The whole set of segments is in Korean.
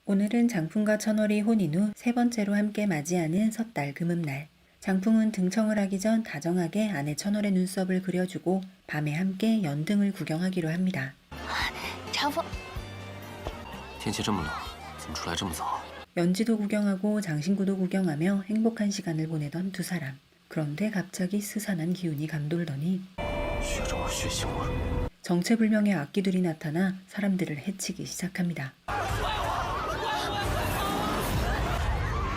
오늘은 장풍과 천월이 혼인 후 세 번째로 함께 맞이하는 섣달 금음날. 장풍은 등청을 하기 전 다정하게 아내 천월의 눈썹을 그려주고 밤에 함께 연등을 구경하기로 합니다. 长风，天气这么冷，怎么出来这么早？ 연지도 구경하고 장신구도 구경하며 행복한 시간을 보내던 두 사람. 그런데 갑자기 스산한 기운이 감돌더니 血中有血腥味。 정체불명의 악귀들이 나타나 사람들을 해치기 시작합니다.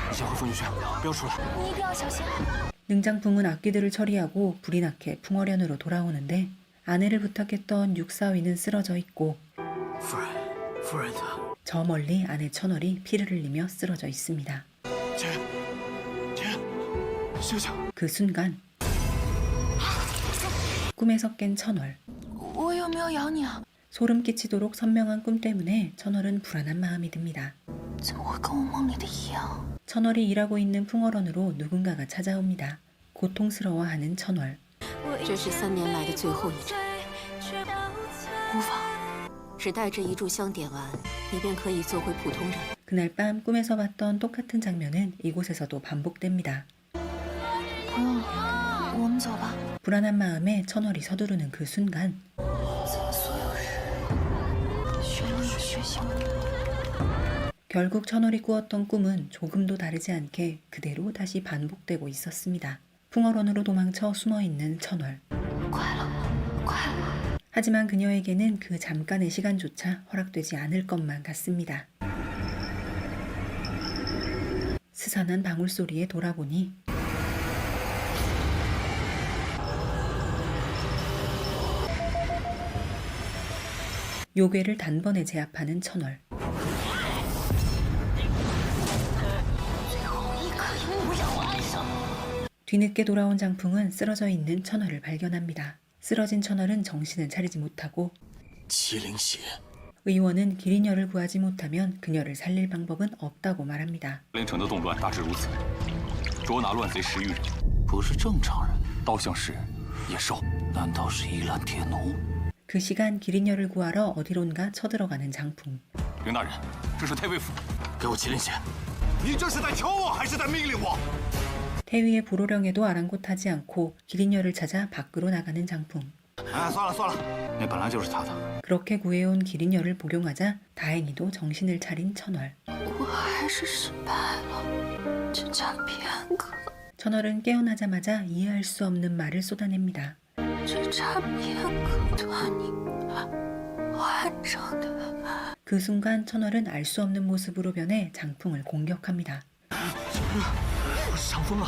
你先回风云轩，不要出来。你一定要小心。 능장풍은 악귀들을 처리하고 불이 나게 풍어련으로 돌아오는데 아내를 부탁했던 육사위는 쓰러져 있고 夫人，夫人她。 저 멀리 아내 천월이 피를 흘리며 쓰러져 있습니다. 姐，醒醒！ 그 순간 꿈에서 깬 천월. 我有没有咬你啊？ 소름 끼치도록 선명한 꿈 때문에 천월은 불안한 마음이 듭니다. 怎么会跟我梦里的一样？ 천월이 일하고 있는 풍어런으로 누군가가 찾아옵니다. 고통스러워하는 천월. 这是3年来的最后一针，无妨。 只待这一炷香点完，你便可以做回普通人。 그날 밤 꿈에서 봤던 똑같은 장면은 이곳에서도 반복됩니다. 不用了，我们走吧。 불안한 마음에 천월이 서두르는 그 순간 所有人血中有血腥味。 결국 천월이 꾸었던 꿈은 조금도 다르지 않게 그대로 다시 반복되고 있었습니다. 풍어런으로 도망쳐 숨어있는 천월. 快了，快了。 하지만 그녀에게는 그 잠깐의 시간조차 허락되지 않을 것만 같습니다. 스산한 방울소리에 돌아보니 요괴를 단번에 제압하는 천월. 뒤늦게 돌아온 장풍은 쓰러져 있는 천월을 발견합니다. 쓰러진 천월은 정신을 차리지 못하고 麒麟血， 의원은 기린녀를 구하지 못하면 그녀를 살릴 방법은 없다고 말합니다. 连城的动乱大致如此，捉拿乱贼10余人，不是正常人，倒像是野兽。难道是一览铁奴？ 그 시간 기린녀를 구하러 어디론가 쳐들어가는 장풍. 凌大人，这是太尉府，给我麒麟血！ 你这是在挑我，还是在命令我？ 태위의 보로령에도 아랑곳하지 않고 기린녀를 찾아 밖으로 나가는 장풍. 哎，算了算了，那本来就是他的。 그렇게 구해온 기린녀를 복용하자 다행히도 정신을 차린 천월. 我还是失败了，只差片刻， 천월은 깨어나자마자 이해할 수 없는 말을 쏟아냅니다. 只差片刻，团你完成的。 그 순간 천월은 알 수 없는 모습으로 변해 장풍을 공격합니다. 伤风了，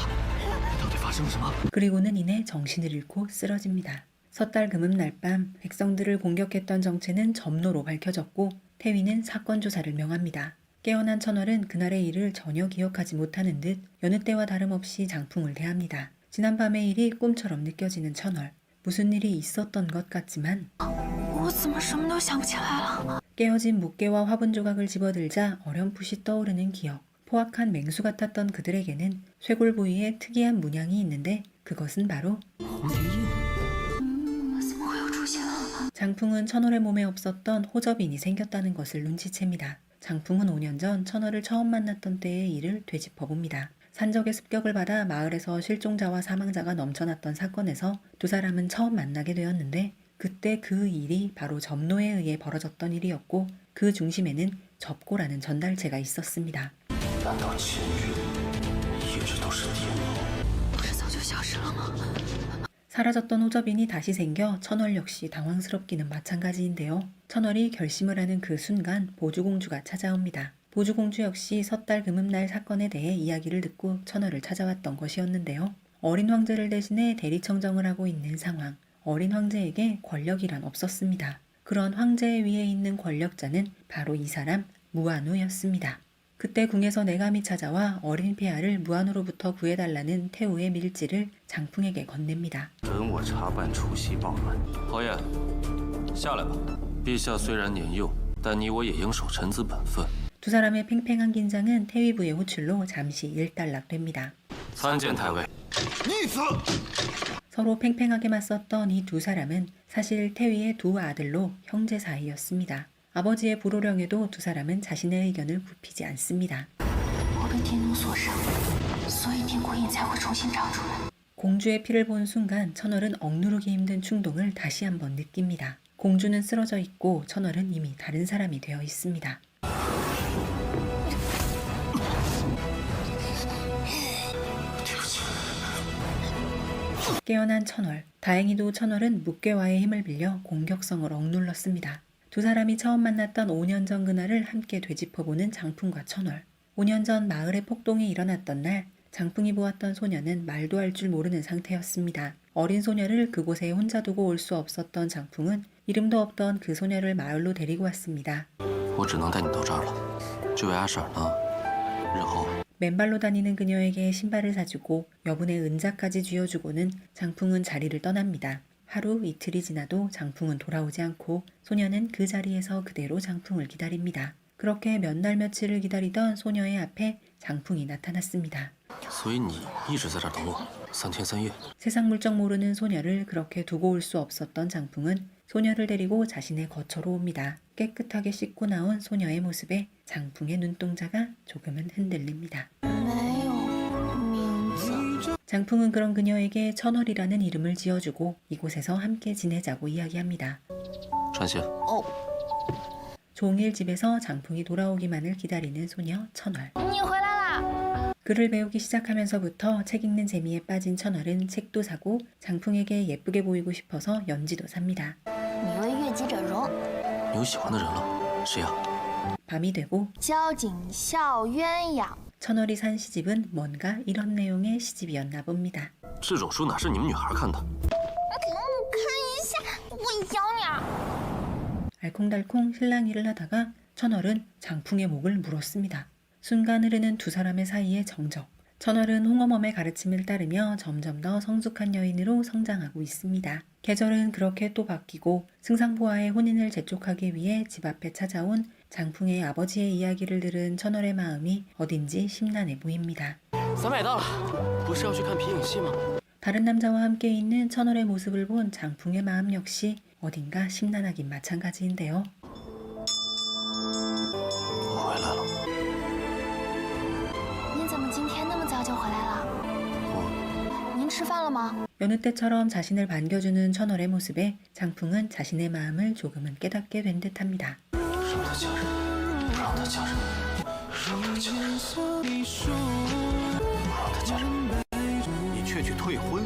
到底发生了什么？ 그리고는 이내 정신을 잃고 쓰러집니다. 섣달 금음날 밤 백성들을 공격했던 정체는 점로로 밝혀졌고 태위는 사건 조사를 명합니다. 깨어난 천월은 그날의 일을 전혀 기억하지 못하는 듯 여느 때와 다름없이 장풍을 대합니다. 지난밤의 일이 꿈처럼 느껴지는 천월. 무슨 일이 있었던 것 같지만 我怎么什么都想不起来了？ 깨어진 무게와 화분 조각을 집어들자 어렴풋이 떠오르는 기억. 포악한 맹수 같았던 그들에게는 쇄골 부위에 특이한 문양이 있는데 그것은 바로 蝴蝶印。 怎么会又出现了？ 장풍은 천월의 몸에 없었던 호접인이 생겼다는 것을 눈치챕니다. 장풍은 5년 전 천월을 처음 만났던 때의 일을 되짚어봅니다. 산적의 습격을 받아 마을에서 실종자와 사망자가 넘쳐났던 사건에서 두 사람은 처음 만나게 되었는데 그때 그 일이 바로 점로에 의해 벌어졌던 일이었고 그 중심에는 접고라는 전달체가 있었습니다. 难道秦羽一直都是铁奴？ 不是早就消失了吗？ 사라졌던 호접인이 다시 생겨 천월 역시 당황스럽기는 마찬가지인데요. 천월이 결심을 하는 그 순간 보주공주가 찾아옵니다. 보주공주 역시 섣달 금음날 사건에 대해 이야기를 듣고 천월을 찾아왔던 것이었는데요. 어린 황제를 대신해 대리청정을 하고 있는 상황. 어린 황제에게 권력이란 없었습니다. 그런 황제 위에 있는 권력자는 바로 이 사람 무한우였습니다. 그때 궁에서 내감이 찾아와 어린 폐하를 무한우로부터 구해달라는 태우의 밀지를 장풍에게 건넵니다. 准我查办除夕暴乱。侯爷，下来吧。陛下虽然年幼，但你我也应守臣子本分。 두 사람의 팽팽한 긴장은 태위부의 호출로 잠시 일단락됩니다. 参见太尉。逆子！ 서로 팽팽하게 맞섰던 이 두 사람은 사실 태위의 두 아들로 형제 사이였습니다. 아버지의 불호령에도 두 사람은 자신의 의견을 굽히지 않습니다. 我被天奴所伤，所以天国印才会重新长出来。 공주의 피를 본 순간 천월은 억누르기 힘든 충동을 다시 한번 느낍니다. 공주는 쓰러져 있고 천월은 이미 다른 사람이 되어 있습니다. 깨어난 천월. 다행히도 천월은 묵괴와의 힘을 빌려 공격성을 억눌렀습니다. 두 사람이 처음 만났던 5년 전 그날을 함께 되짚어보는 장풍과 천월. 5년 전 마을에 폭동이 일어났던 날 장풍이 보았던 소녀는 말도 할 줄 모르는 상태였습니다. 어린 소녀를 그곳에 혼자 두고 올 수 없었던 장풍은 이름도 없던 그 소녀를 마을로 데리고 왔습니다. 我只能带你到这儿了。这位阿婶呢？日后 맨발로 다니는 그녀에게 신발을 사주고 여분의 은자까지 쥐어주고는 장풍은 자리를 떠납니다. 하루 이틀이 지나도 장풍은 돌아오지 않고 소녀는 그 자리에서 그대로 장풍을 기다립니다. 그렇게 몇 날 며칠을 기다리던 소녀의 앞에 장풍이 나타났습니다. 所以你一直在这儿等我3天3夜。 세상 물정 모르는 소녀를 그렇게 두고 올 수 없었던 장풍은 소녀를 데리고 자신의 거처로 옵니다. 깨끗하게 씻고 나온 소녀의 모습에 장풍의 눈동자가 조금은 흔들립니다. 没有名字。 장풍은 그런 그녀에게 천월이라는 이름을 지어주고 이곳에서 함께 지내자고 이야기합니다. 川谢， 종일 집에서 장풍이 돌아오기만을 기다리는 소녀 천월. 你回来啦！ 글을 배우기 시작하면서부터 책 읽는 재미에 빠진 천월은 책도 사고 장풍에게 예쁘게 보이고 싶어서 연지도 삽니다. 你为悦己者容，你有喜欢的人了？谁呀？ 밤이 되고 交警笑鸳鸯。 천월이 산 시집은 뭔가 이런 내용의 시집이었나 봅니다. 这种书哪是你们女孩看的？看一下，我咬你啊！ 알콩달콩 실랑이를 하다가 천월은 장풍의 목을 물었습니다. 순간 흐르는 두 사람의 사이의 정적. 천월은 홍어멈의 가르침을 따르며 점점 더 성숙한 여인으로 성장하고 있습니다. 계절은 그렇게 또 바뀌고 승상부와의 혼인을 재촉하기 위해 집 앞에 찾아온 장풍의 아버지의 이야기를 들은 천월의 마음이 어딘지 심란해 보입니다. 咱们也到了，不是要去看皮影戏吗？ 다른 남자와 함께 있는 천월의 모습을 본 장풍의 마음 역시 어딘가 심란하긴 마찬가지인데요. 我回来了。您怎么今天那么早就回来了？您吃饭了吗？ 여느 때처럼 자신을 반겨주는 천월의 모습에 장풍은 자신의 마음을 조금은 깨닫게 된 듯합니다. 让他嫁人，不让他嫁人，让他嫁人，不让他嫁人。你却去退婚，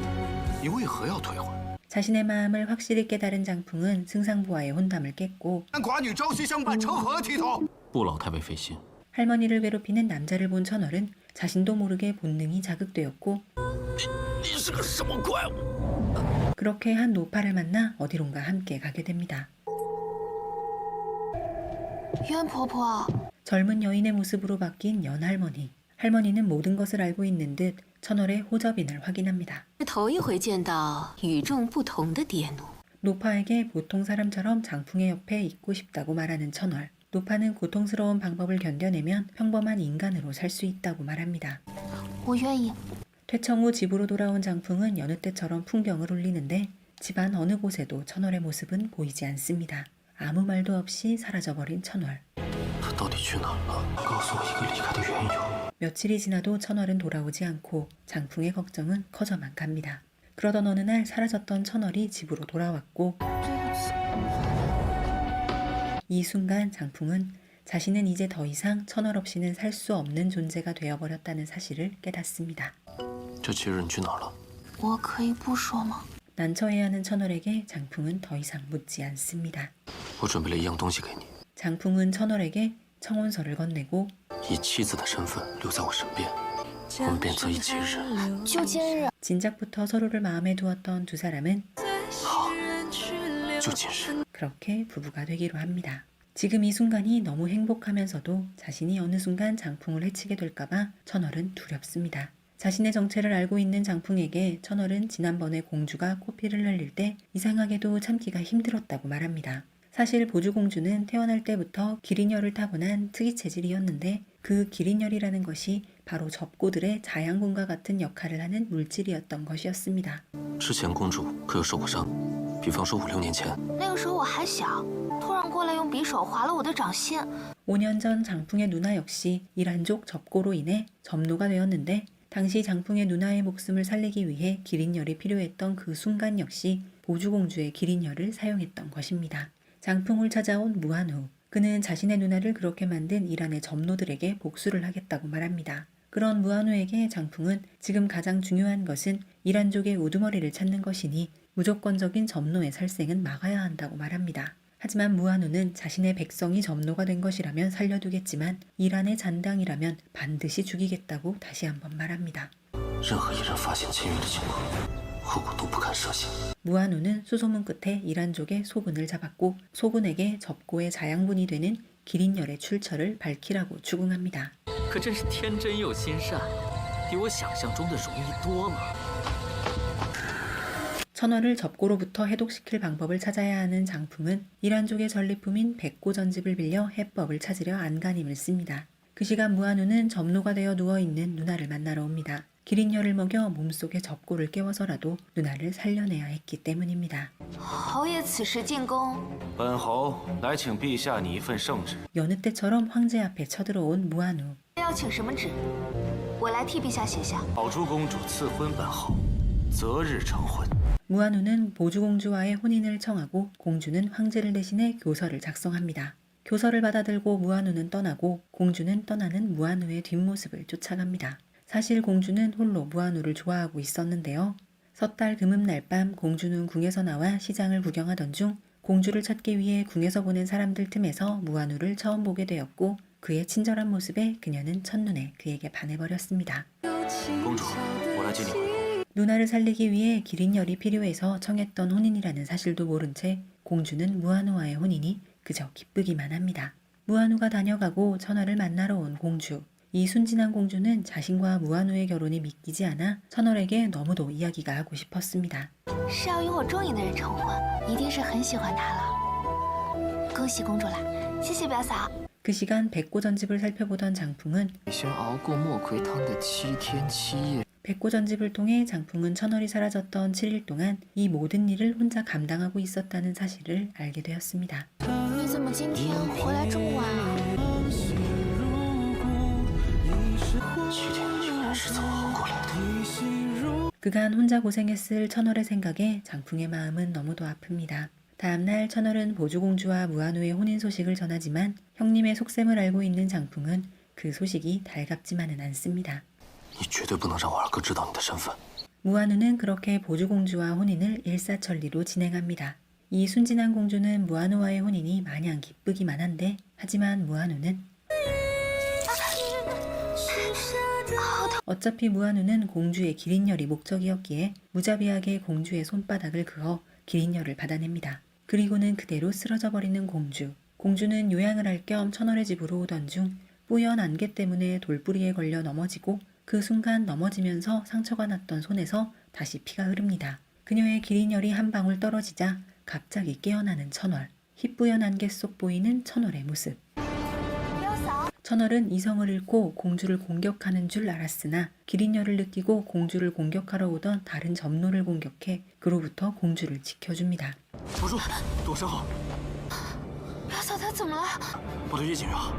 你为何要退婚？ 자신의 마음을 확실히 깨달은 장풍은 승상부와의 혼담을 깼고 寡女朝夕相伴，成何体统？不劳太尉费心。 할머니를 괴롭히는 남자를 본 천월은 자신도 모르게 본능이 자극되었고 你是个什么怪物？ 그렇게 한 노파를 만나 어디론가 함께 가게 됩니다. 冤婆婆， 젊은 여인의 모습으로 바뀐 연할머니. 할머니는 모든 것을 알고 있는 듯 천월의 호접인을 확인합니다. 是头一回见到与众不同的爹奴。 노파에게 보통 사람처럼 장풍의 옆에 있고 싶다고 말하는 천월. 노파는 고통스러운 방법을 견뎌내면 평범한 인간으로 살 수 있다고 말합니다. 我愿意。 퇴청 후 집으로 돌아온 장풍은 여느 때처럼 풍경을 울리는데 집안 어느 곳에도 천월의 모습은 보이지 않습니다. 아무 말도 없이 사라져버린 천월. 他到底去哪儿了？告诉我一个离开的缘由。 며칠이 지나도 천월은 돌아오지 않고 장풍의 걱정은 커져만 갑니다. 그러던 어느 날 사라졌던 천월이 집으로 돌아왔고 이 순간 장풍은 자신은 이제 더 이상 천월 없이는 살 수 없는 존재가 되어버렸다는 사실을 깨닫습니다. 这7日你去哪儿了？我可以不说吗？ 난처해하는 천월에게 장풍은 더 이상 묻지 않습니다. 我准备了一样东西给你， 장풍은 천월에게 청혼서를 건네고 以妻子的身份留在我身边，我们便择一吉日。就今日。 진작부터 서로를 마음에 두었던 두 사람은 好，就今日。 그렇게 부부가 되기로 합니다. 지금 이 순간이 너무 행복하면서도 자신이 어느 순간 장풍을 해치게 될까봐 천월은 두렵습니다. 자신의 정체를 알고 있는 장풍에게 천월은 지난번에 공주가 코피를 흘릴 때 이상하게도 참기가 힘들었다고 말합니다. 사실 보주공주는 태어날 때부터 기린열을 타고난 특이 체질이었는데 그 기린열이라는 것이 바로 접고들의 자양분과 같은 역할을 하는 물질이었던 것이었습니다. 之前公主可有受过伤？比方说5、6年前，那个时候我还小，突然过来用匕首划了我的掌心。 5년 전 장풍의 누나 역시 이란족 접고로 인해 점노가 되었는데 당시 장풍의 누나의 목숨을 살리기 위해 기린열이 필요했던 그 순간 역시 보주공주의 기린열을 사용했던 것입니다. 장풍을 찾아온 무한후. 그는 자신의 누나를 그렇게 만든 이란의 점노들에게 복수를 하겠다고 말합니다. 그런 무한후에게 장풍은 지금 가장 중요한 것은 이란족의 우두머리를 찾는 것이니 무조건적인 점노의 살생은 막아야 한다고 말합니다. 하지만 무한후는 자신의 백성이 점노가 된 것이라면 살려두겠지만 이란의 잔당이라면 반드시 죽이겠다고 다시 한번 말합니다. 任何一人发现签约的情况，后果都不堪设想。 무한후는 수소문 끝에 이란족의 소군을 잡았고 소군에게 접고의 자양분이 되는 기린열의 출처를 밝히라고 추궁합니다. 可真是天真又心善，比我想象中的容易多了。 천월을 접고로부터 해독시킬 방법을 찾아야 하는 장풍은 이란족의 전리품인 백고전집을 빌려 해법을 찾으려 안간힘을 씁니다. 그 시간 무한후는 점노가 되어 누워있는 누나를 만나러 옵니다. 기린열을 먹여 몸속의 접고를 깨워서라도 누나를 살려내야 했기 때문입니다. 侯爷此时进宫，本侯来请陛下拟一份圣旨。 여느 때처럼 황제 앞에 쳐들어온 무한후. 要请什么旨？我来替陛下写下。宝珠公主赐婚本侯，择日成婚。 무한후는 보주공주와의 혼인을 청하고 공주는 황제를 대신해 교서를 작성합니다. 교서를 받아들고 무한후는 떠나고 공주는 떠나는 무한후의 뒷모습을 쫓아갑니다. 사실 공주는 홀로 무한후를 좋아하고 있었는데요. 섣달 금음날 밤 공주는 궁에서 나와 시장을 구경하던 중 공주를 찾기 위해 궁에서 보낸 사람들 틈에서 무한후를 처음 보게 되었고 그의 친절한 모습에 그녀는 첫눈에 그에게 반해버렸습니다. 公主，我来接你回宫。 누나를 살리기 위해 기린열이 필요해서 청했던 혼인이라는 사실도 모른 채 공주는 무한후와의 혼인이 그저 기쁘기만 합니다. 무한후가 다녀가고 천월을 만나러 온 공주. 이 순진한 공주는 자신과 무한후의 결혼이 믿기지 않아 천월에게 너무도 이야기가 하고 싶었습니다. 是要与我中意的人成婚，一定是很喜欢他了。恭喜公主啦！谢谢表嫂。 그 시간 백고전집을 살펴보던 장풍은 先熬过莫奎汤的7天7夜。 백고전집을 통해 장풍은 천월이 사라졌던 7일 동안 이 모든 일을 혼자 감당하고 있었다는 사실을 알게 되었습니다. 你怎么今天回来这么晚啊？ 确定女人是怎么熬过来的？ 그간 혼자 고생했을 천월의 생각에 장풍의 마음은 너무도 아픕니다. 다음날 천월은 보주공주와 무한후의 혼인 소식을 전하지만 형님의 속셈을 알고 있는 장풍은 그 소식이 달갑지만은 않습니다. 你绝对不能让我二哥知道你的身份。 무한후는 그렇게 보주공주와 혼인을 일사천리로 진행합니다. 이 순진한 공주는 무한후와의 혼인이 마냥 기쁘기만 한데 하지만 무한후는 어차피 무한후는 공주의 기린열이 목적이었기에 무자비하게 공주의 손바닥을 그어 기린열을 받아냅니다. 그리고는 그대로 쓰러져 버리는 공주. 공주는 요양을 할 겸 천월의 집으로 오던 중 뿌연 안개 때문에 돌부리에 걸려 넘어지고 그 순간 넘어지면서 상처가 났던 손에서 다시 피가 흐릅니다. 그녀의 기린열이 한 방울 떨어지자 갑자기 깨어나는 천월. 희뿌연 안개 속 보이는 천월의 모습. 천월은 이성을 잃고 공주를 공격하는 줄 알았으나 기린열을 느끼고 공주를 공격하러 오던 다른 점노를 공격해 그로부터 공주를 지켜줍니다. 宝珠，躲身后，表嫂她怎么了？我的月景药。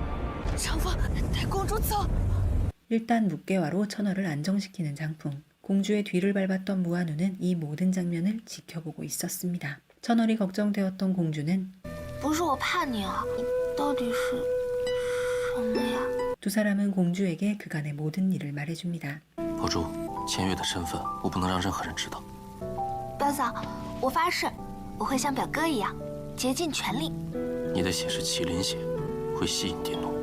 长风，带公主走。 일단 묵개화로 천월을 안정시키는 장풍. 공주의 뒤를 밟았던 무한후는 이 모든 장면을 지켜보고 있었습니다. 천월이 걱정되었던 공주는 不是我怕你啊，你到底是什么呀？ 두 사람은 공주에게 그간의 모든 일을 말해줍니다. 宝珠，签约的身份我不能让任何人知道。表嫂，我发誓，我会像表哥一样，竭尽全力。你的血是麒麟血，会吸引蝶奴。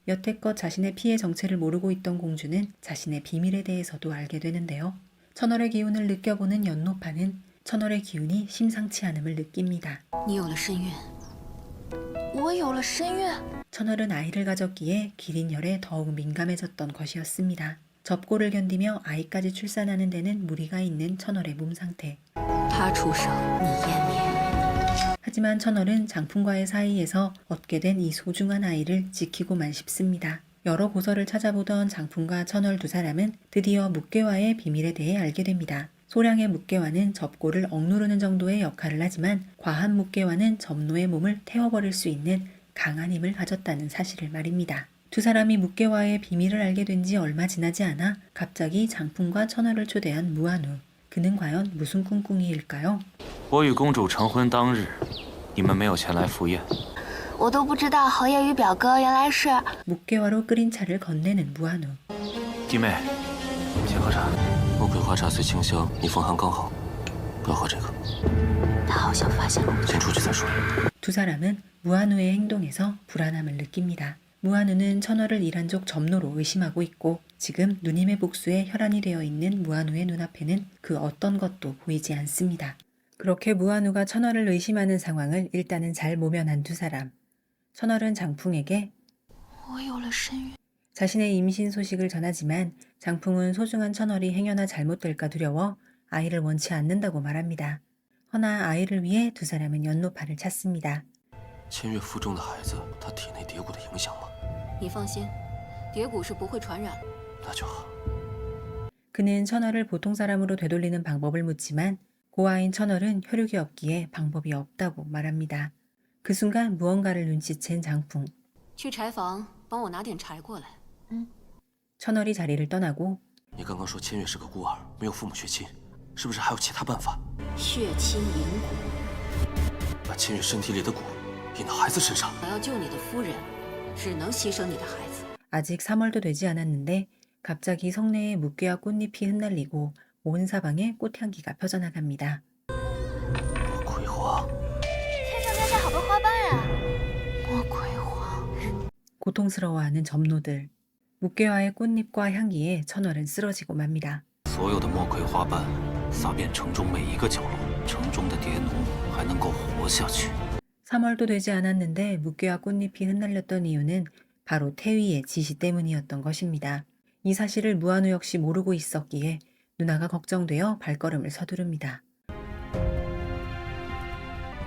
여태껏 자신의 피해 정체를 모르고 있던 공주는 자신의 비밀에 대해서도 알게 되는데요. 천월의 기운을 느껴보는 연노파는 천월의 기운이 심상치 않음을 느낍니다. 你有了身孕，我有了身孕， 천월은 아이를 가졌기에 기린열에 더욱 민감해졌던 것이었습니다. 접고를 견디며 아이까지 출산하는 데는 무리가 있는 천월의 몸 상태. 他出生你湮灭。 하지만 천월은 장풍과의 사이에서 얻게 된 이 소중한 아이를 지키고만 싶습니다. 여러 고서를 찾아보던 장풍과 천월 두 사람은 드디어 묵개와의 비밀에 대해 알게 됩니다. 소량의 묵계와는 접고를 억누르는 정도의 역할을 하지만 과한 묵계와는 점노의 몸을 태워버릴 수 있는 강한 힘을 가졌다는 사실을 말입니다. 두 사람이 묵계와의 비밀을 알게 된 지 얼마 지나지 않아 갑자기 장풍과 천월을 초대한 무한우. 그는 과연 무슨 꿍꿍이일까요? 我与公主成婚当日，你们没有前来赴宴。我都不知道侯爷与表哥原来是。 묵계와로 끓인 차를 건네는 무한우. 弟妹，先喝茶。莫葵花茶虽清香，你风寒刚好，不要喝这个。他好像发现了我。先出去再说。 두 사람은 무한우의 행동에서 불안함을 느낍니다. 무한우는 천월을 이란족 점노로 의심하고 있고 지금 누님의 복수에 혈안이 되어 있는 무한우의 눈앞에는 그 어떤 것도 보이지 않습니다. 그렇게 무한우가 천월을 의심하는 상황을 일단은 잘 모면한 두 사람. 천월은 장풍에게 我有了身孕。 자신의 임신 소식을 전하지만 장풍은 소중한 천월이 행여나 잘못될까 두려워 아이를 원치 않는다고 말합니다. 허나 아이를 위해 두 사람은 연노파를 찾습니다. 千月腹中的孩子，他体内蝶骨的影响吗？你放心，蝶骨是不会传染。那就好。 그는 천월을 보통 사람으로 되돌리는 방법을 묻지만 고아인 천월은 혈육이 없기에 방법이 없다고 말합니다. 그 순간 무언가를 눈치챈 장풍. 去柴房帮我拿点柴过来。 천월이 자리를 떠나고 你刚刚说千月是个孤儿，没有父母血亲，是不是还有其他办法？血亲引骨，把千月身体里的骨引到孩子身上。想要救你的夫人，只能牺牲你的孩子。 아직 3월도 되지 않았는데 갑자기 성내에 묵계와 꽃잎이 흩날리고 온 사방에 꽃향기가 펴져나갑니다. 莫葵花，天上掉下好多花瓣啊！莫葵花。 고통스러워하는 점노들. 묵계와의 꽃잎과 향기에 천월은 쓰러지고 맙니다. 所有的莫葵花瓣撒遍城中每一个角落，城中的蝶奴还能够活下去。 3월도 되지 않았는데 묵계와 꽃잎이 흩날렸던 이유는 바로 태위의 지시 때문이었던 것입니다. 이 사실을 무한우 역시 모르고 있었기에 누나가 걱정되어 발걸음을 서두릅니다.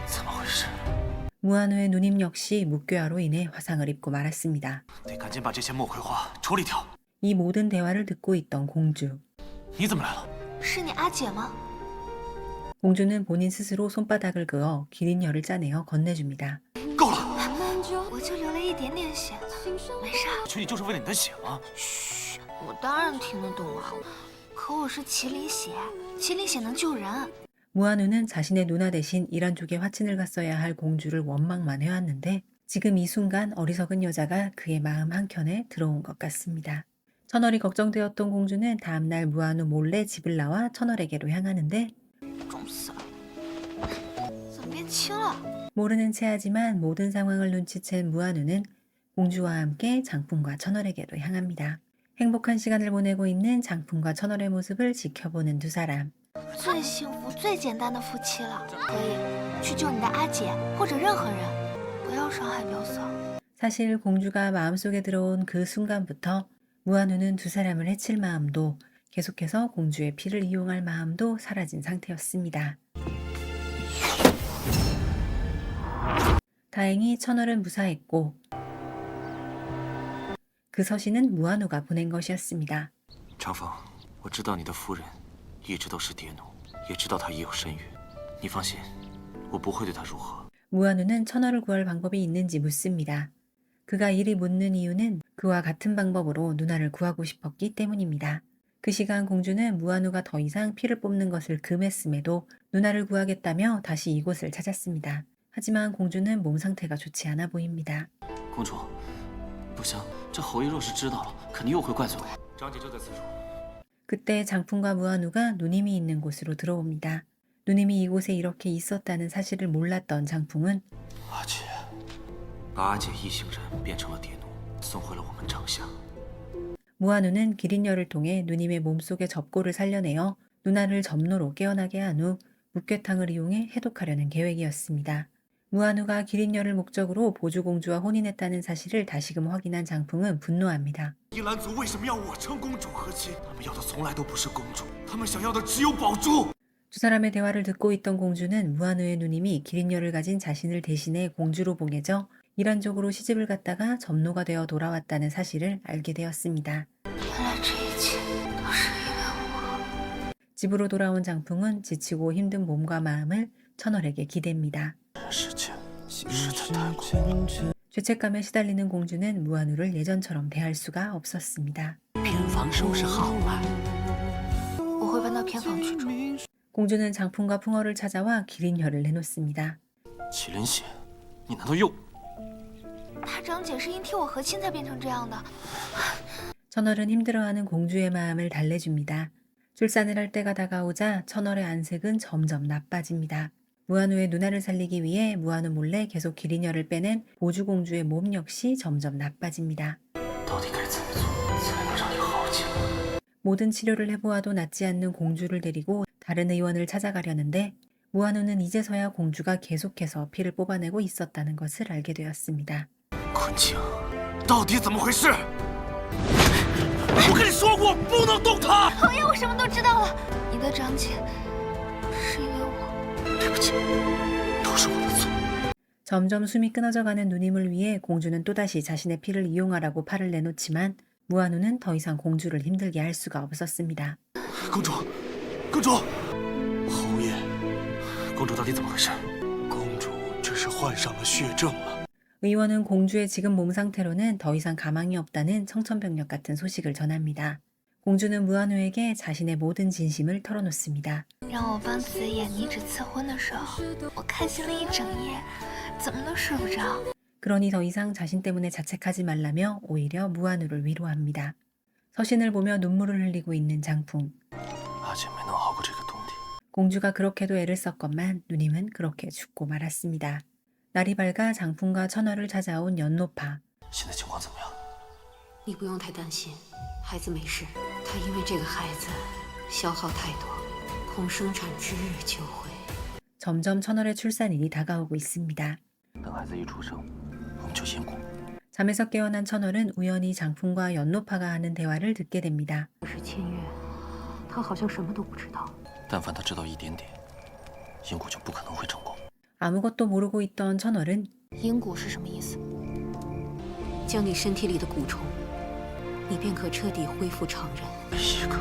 怎么回事？ 무한우의 누님 역시 묵계와로 인해 화상을 입고 말았습니다. 得赶紧把这些莫葵花处理掉。 이 모든 대화를 듣고 있던 공주. 你怎么来了？是你阿姐吗？ 공주는 본인 스스로 손바닥을 그어 기린열을 짜내어 건네줍니다. 够了！我就流了一点点血，没事。去你就是为了你的血吗？嘘，我当然听得懂啊。可我是麒麟血，麒麟血能救人。 무한우는 자신의 누나 대신 이란족의 화친을 갔어야 할 공주를 원망만 해왔는데 지금 이 순간 어리석은 여자가 그의 마음 한켠에 들어온 것 같습니다. 천월이 걱정되었던 공주는 다음날 무한우 몰래 집을 나와 천월에게로 향하는데 重死了，怎么变轻了？ 모르는 체하지만 모든 상황을 눈치챈 무한우는 공주와 함께 장풍과 천월에게로 향합니다. 행복한 시간을 보내고 있는 장풍과 천월의 모습을 지켜보는 두 사람. 最幸福、最简单的夫妻了，可以去救你的阿姐或者任何人，不要伤害表嫂。 사실 공주가 마음속에 들어온 그 순간부터 무한우는 두 사람을 해칠 마음도 계속해서 공주의 피를 이용할 마음도 사라진 상태였습니다. 다행히 천월은 무사했고 그 서신은 무한우가 보낸 것이었습니다. 长风，我知道你的夫人一直都是蝶奴，也知道她已有身孕。你放心，我不会对她如何。 무한우는 천월을 구할 방법이 있는지 묻습니다. 그가 이리 묻는 이유는 그와 같은 방법으로 누나를 구하고 싶었기 때문입니다. 그 시간 공주는 무한우가 더 이상 피를 뽑는 것을 금했음에도 누나를 구하겠다며 다시 이곳을 찾았습니다. 하지만 공주는 몸 상태가 좋지 않아 보입니다. 公主，不行，这侯爷若是知道了，肯定又会怪罪我。张姐就在此处。 그때 장풍과 무한우가 누님이 있는 곳으로 들어옵니다. 누님이 이곳에 이렇게 있었다는 사실을 몰랐던 장풍은 阿姐，把阿姐一行人变成了蝶奴，送回了我们帐下。 무한우는 기린열을 통해 누님의 몸속의 접고를 살려내어 누나를 점노로 깨어나게 한 후 묵괴탕을 이용해 해독하려는 계획이었습니다. 무한우가 기린열을 목적으로 보주공주와 혼인했다는 사실을 다시금 확인한 장풍은 분노합니다. 依兰族为什么要我称公主和亲？他们要的从来都不是公主，他们想要的只有宝珠。 두 사람의 대화를 듣고 있던 공주는 무한우의 누님이 기린열을 가진 자신을 대신해 공주로 봉해져 이란족으로 시집을 갔다가 점노가 되어 돌아왔다는 사실을 알게 되었습니다. 原来这一切都是因为我。 집으로 돌아온 장풍은 지치고 힘든 몸과 마음을 천월에게 기댑니다. 世界实在太恐怖。 죄책감에 시달리는 공주는 무한우를 예전처럼 대할 수가 없었습니다. 偏房收拾好了，我会搬到偏房去住。 공주는 장풍과 풍어를 찾아와 기린혈을 내놓습니다. 麒麟血，你难道又？ 他长姐是因替我和亲才变成这样的。 천월은 힘들어하는 공주의 마음을 달래줍니다. 출산을 할 때가 다가오자 천월의 안색은 점점 나빠집니다. 무한우의 누나를 살리기 위해 무한우 몰래 계속 기린혈을 빼낸 보주공주의 몸 역시 점점 나빠집니다. 到底该怎么做才能让你好起来？ 모든 치료를 해보아도 낫지 않는 공주를 데리고 다른 의원을 찾아가려는데 무한우는 이제서야 공주가 계속해서 피를 뽑아내고 있었다는 것을 알게 되었습니다. 坤清，到底怎么回事？我跟你说过不能动他。朋友，我什么都知道了。你的长姐是因为我。 对不起，都是我的错。 점점 숨이 끊어져가는 누님을 위해 공주는 또다시 자신의 피를 이용하라고 팔을 내놓지만 무한우는 더 이상 공주를 힘들게 할 수가 없었습니다. 公主，公主，侯爷，公主到底怎么回事？公主这是患上了血症了。 의원은 공주의 지금 몸 상태로는 더 이상 가망이 없다는 청천벽력 같은 소식을 전합니다. 공주는 무한우에게 자신의 모든 진심을 털어놓습니다. 让我帮子野拟旨赐婚的时候，我开心了一整夜，怎么都睡不着。 그러니 더 이상 자신 때문에 자책하지 말라며 오히려 무한우를 위로합니다. 서신을 보며 눈물을 흘리고 있는 장풍. 阿姐没能熬过这个冬天。 공주가 그렇게도 애를 썼건만 누님은 그렇게 죽고 말았습니다. 날이 밝아 장풍과 천월을 찾아온 연노파. 现在情况怎么样？你不用太担心，孩子没事。他因为这个孩子消耗太多，恐生产之日就会。 점점 천월의 출산일이 다가오고 있습니다. 等孩子一出生，我们就引骨。 잠에서 깨어난 천월은 우연히 장풍과 연노파가 하는 대화를 듣게 됩니다. 是签约，他好像什么都不知道。但凡他知道一点点，引骨就不可能会成功。 아무것도 모르고 있던 천월은 阴骨是什么意思？将你身体里的蛊虫，你便可彻底恢复常人。一个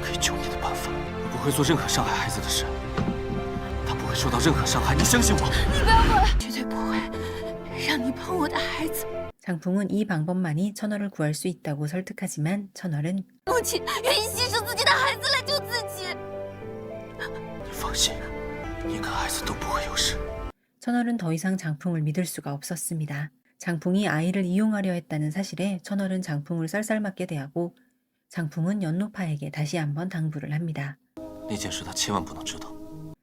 可以救你的办法。我不会做任何伤害孩子的事，他不会受到任何伤害，你相信我。绝对不会让你碰我的孩子。 장풍은 이 방법만이 천월을 구할 수 있다고 설득하지만 천월은 母亲愿意牺牲自己的孩子来救自己。你放心，你跟孩子都不会有事。 천월은 더 이상 장풍을 믿을 수가 없었습니다. 장풍이 아이를 이용하려 했다는 사실에 천월은 장풍을 쌀쌀맞게 대하고 장풍은 연노파에게 다시 한번 당부를 합니다. 那件事他千万不能知道。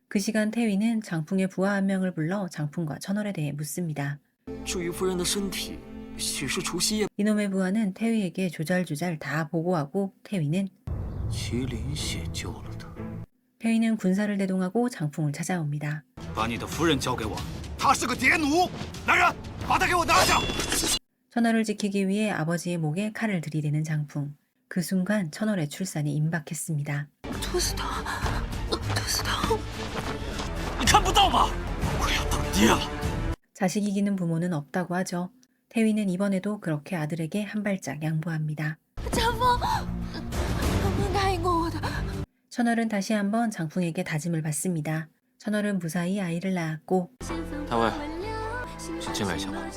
그 시간 태위는 장풍의 부하 한 명을 불러 장풍과 천월에 대해 묻습니다. 至于夫人的身体，许是除夕夜 이놈의 부하는 태위에게 조잘조잘 다 보고하고 태위는 麒麟血救了他。 태위는 군사를 대동하고 장풍을 찾아옵니다. 把你的夫人交给我，她是个谍奴。来人，把她给我拿下！ 천월을 지키기 위해 아버지의 목에 칼을 들이대는 장풍. 그 순간 천월의 출산이 임박했습니다. 肚子疼，肚子疼。你看不到吗？快要当爹了。 자식 이기는 부모는 없다고 하죠. 태위는 이번에도 그렇게 아들에게 한 발짝 양보합니다. 家风，能不能答应过我的？ 천월은 다시 한번 장풍에게 다짐을 받습니다. 천월은 무사히 아이를 낳았고 大卫，先进来一下吧。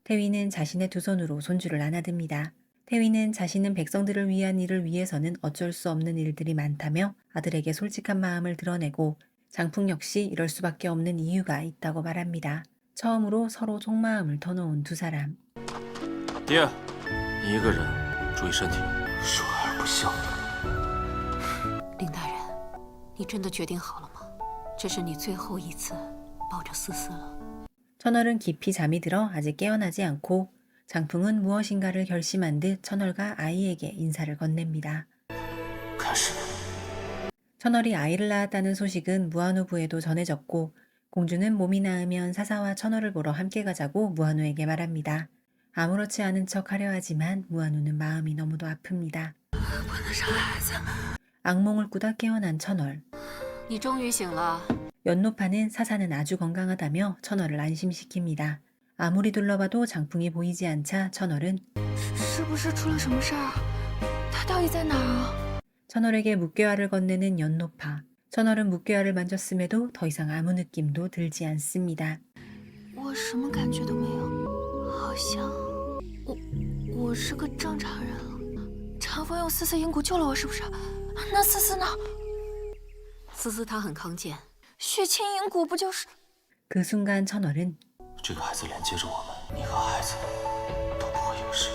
태위는 자신의 두 손으로 손주를 안아듭니다. 태위는 자신은 백성들을 위한 일을 위해서는 어쩔 수 없는 일들이 많다며 아들에게 솔직한 마음을 드러내고 장풍 역시 이럴 수밖에 없는 이유가 있다고 말합니다. 처음으로 서로 속마음을 터놓은 두 사람. 爹，你一个人注意身体。说而不孝。林大人，你真的决定好了吗？这是你最后一次抱着思思了。 천월은 깊이 잠이 들어 아직 깨어나지 않고 장풍은 무엇인가를 결심한 듯 천월과 아이에게 인사를 건넵니다. 开始。 천월이 아이를 낳았다는 소식은 무한우 부에도 전해졌고 공주는 몸이 나으면 사사와 천월을 보러 함께 가자고 무한우에게 말합니다. 아무렇지 않은 척 하려 하지만 무한우는 마음이 너무도 아픕니다. 악몽을 꾸다 깨어난 천월. 你终于醒了。 연노파는 사사는 아주 건강하다며 천월을 안심시킵니다. 아무리 둘러봐도 장풍이 보이지 않자 천월은 是不是出了什么事儿？他到底在哪儿啊？ 천월에게 묵괴화를 건네는 연노파. 천월은 묵괴화를 만졌음에도 더 이상 아무 느낌도 들지 않습니다. 我什么感觉都没有，好像我是个正常人了。长风用丝丝银骨救了我，是不是？那丝丝呢？思思她很康健，血清银骨不就是？ 그 순간 천월은 这个孩子连接着我们，你和孩子都不会有事。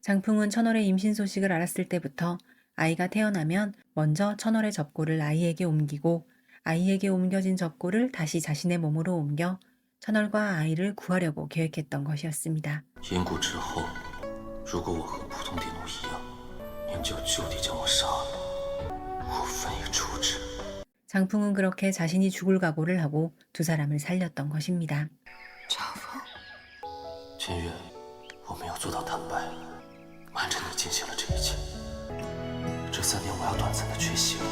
장풍은 천월의 임신 소식을 알았을 때부터 아이가 태어나면 먼저 천월의 접고를 아이에게 옮기고 아이에게 옮겨진 접고를 다시 자신의 몸으로 옮겨 천월과 아이를 구하려고 계획했던 것이었습니다. 因故之后，如果我和普通地奴一样，您就就地将我杀了，我分也处置。 장풍은 그렇게 자신이 죽을 각오를 하고 두 사람을 살렸던 것입니다. 长风，秦月，我没有做到坦白，瞒着你进行了这一切。这3年我要短暂的缺席了。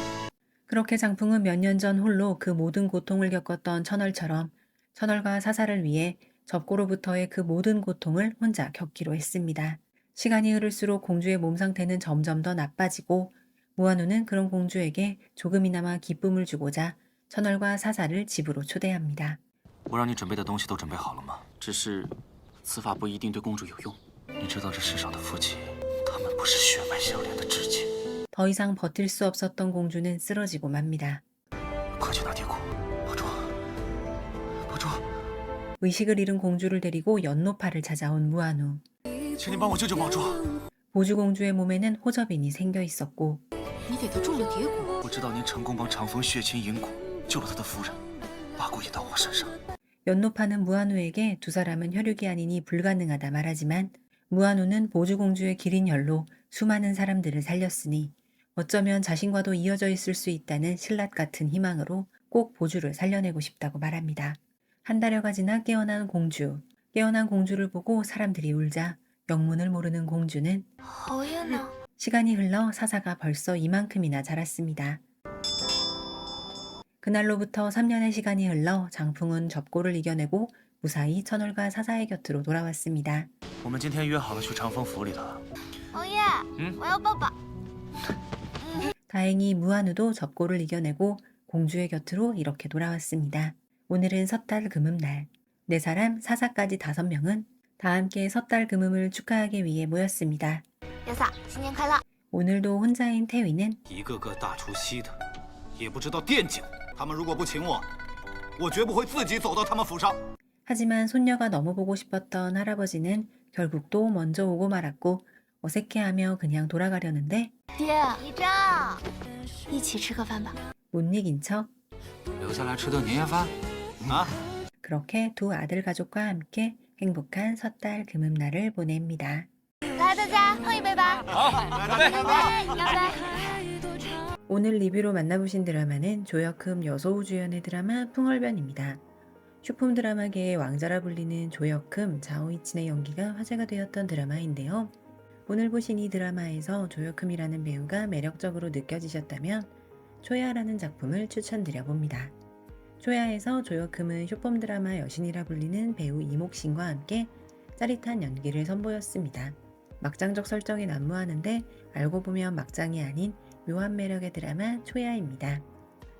그렇게 장풍은 몇 년 전 홀로 그 모든 고통을 겪었던 천월처럼 천월과 사사를 위해 접고로부터의 그 모든 고통을 혼자 겪기로 했습니다. 시간이 흐를수록 공주의 몸 상태는 점점 더 나빠지고 무한우는 그런 공주에게 조금이나마 기쁨을 주고자 천월과 사사를 집으로 초대합니다. 我让你准备的东西都准备好了吗？只是，此法不一定对公主有用。你知道这世上的夫妻，他们不是血脉相连的至亲。 더 이상 버틸 수 없었던 공주는 쓰러지고 맙니다. 快去拿地库，保住，保住！ 의식을 잃은 공주를 데리고 연노파를 찾아온 무한우. 请你帮我救救宝珠。 보주공주의 몸에는 호접인이 생겨 있었고 你给她种了蝶骨。我知道您成功帮长风血清银骨，救了他的夫人，把锅也到我身上。 연노파는 무한우에게 두 사람은 혈육이 아니니 불가능하다 말하지만 무한우는 보주공주의 기린 혈로 수많은 사람들을 살렸으니 어쩌면 자신과도 이어져 있을 수 있다는 신라 같은 희망으로 꼭 보주를 살려내고 싶다고 말합니다. 한 달여가 지나 깨어난 공주. 깨어난 공주를 보고 사람들이 울자 영문을 모르는 공주는 侯爷呢？ 시간이 흘러 사사가 벌써 이만큼이나 자랐습니다. 그날로부터 3년의 시간이 흘러 장풍은 접고를 이겨내고 무사히 천월과 사사의 곁으로 돌아왔습니다. 我们今天约好了去长风府里的。侯爷，我要抱抱。 다행히 무한우도 접고를 이겨내고 공주의 곁으로 이렇게 돌아왔습니다. 오늘은 섣달 금음날. 네 사람 사사까지 5명은 다 함께 섣달 금음을 축하하기 위해 모였습니다. 爷嫂，新年快乐！ 오늘도 혼자인 태위는 一个个大除夕的，也不知道惦记我。他们如果不请我，我绝不会自己走到他们府上。 하지만 손녀가 너무 보고 싶었던 할아버지는 결국 또 먼저 오고 말았고 어색해하며 그냥 돌아가려는데 爹，姨丈，一起吃个饭吧。 못 이긴 척 留下来吃顿年夜饭啊！ 그렇게 두 아들 가족과 함께 행복한 섣달 금음날을 보냅니다. 来，大家喝一杯吧。干杯！干杯！ 오늘 리뷰로 만나보신 드라마는 조혁흠 여소우 주연의 드라마 풍월변입니다. 슈품 드라마계의 왕자라 불리는 조혁흠, 자오이친의 연기가 화제가 되었던 드라마인데요. 오늘 보신 이 드라마에서 조혁흠이라는 배우가 매력적으로 느껴지셨다면 초야라는 작품을 추천드려 봅니다. 초야에서 조혁흠은 쇼폼 드라마 여신이라 불리는 배우 이목신과 함께 짜릿한 연기를 선보였습니다. 막장적 설정이 난무하는데 알고 보면 막장이 아닌 묘한 매력의 드라마 초야입니다.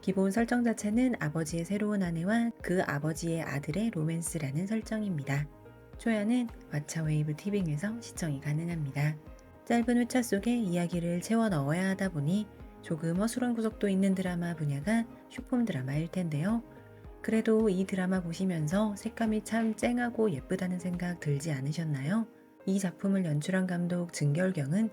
기본 설정 자체는 아버지의 새로운 아내와 그 아버지의 아들의 로맨스라는 설정입니다. 초야는 왓챠웨이브 티빙에서 시청이 가능합니다. 짧은 회차 속에 이야기를 채워 넣어야 하다 보니 조금 허술한 구석도 있는 드라마 분야가 슈폼 드라마일 텐데요. 그래도 이 드라마 보시면서 색감이 참 쨍하고 예쁘다는 생각 들지 않으셨나요? 이 작품을 연출한 감독 증결경은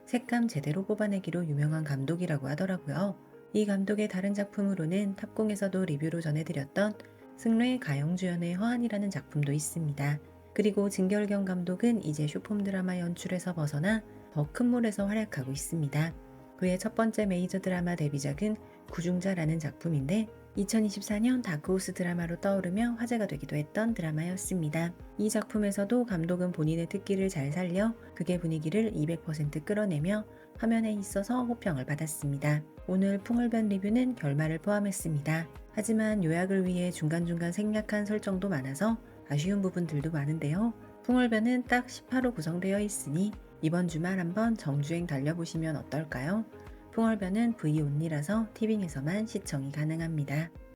색감 제대로 뽑아내기로 유명한 감독이라고 하더라고요. 이 감독의 다른 작품으로는 탑공에서도 리뷰로 전해드렸던 승뢰 가영주연의 허한이라는 작품도 있습니다. 그리고 증결경 감독은 이제 쇼폼 드라마 연출에서 벗어나 더 큰 몰에서 활약하고 있습니다. 그의 첫 번째 메이저 드라마 데뷔작은 구중자라는 작품인데 2024년 다크호스 드라마로 떠오르며 화제가 되기도 했던 드라마였습니다. 이 작품에서도 감독은 본인의 특기를 잘 살려 극의 분위기를 200% 끌어내며 화면에 있어서 호평을 받았습니다. 오늘 풍월변 리뷰는 결말을 포함했습니다. 하지만 요약을 위해 중간중간 생략한 설정도 많아서 아쉬운 부분들도 많은데요. 풍월변은 딱 18호 구성되어 있으니 이번 주말 한번 정주행 달려보시면 어떨까요? 풍월변은 V 온리라서 티빙에서만 시청이 가능합니다.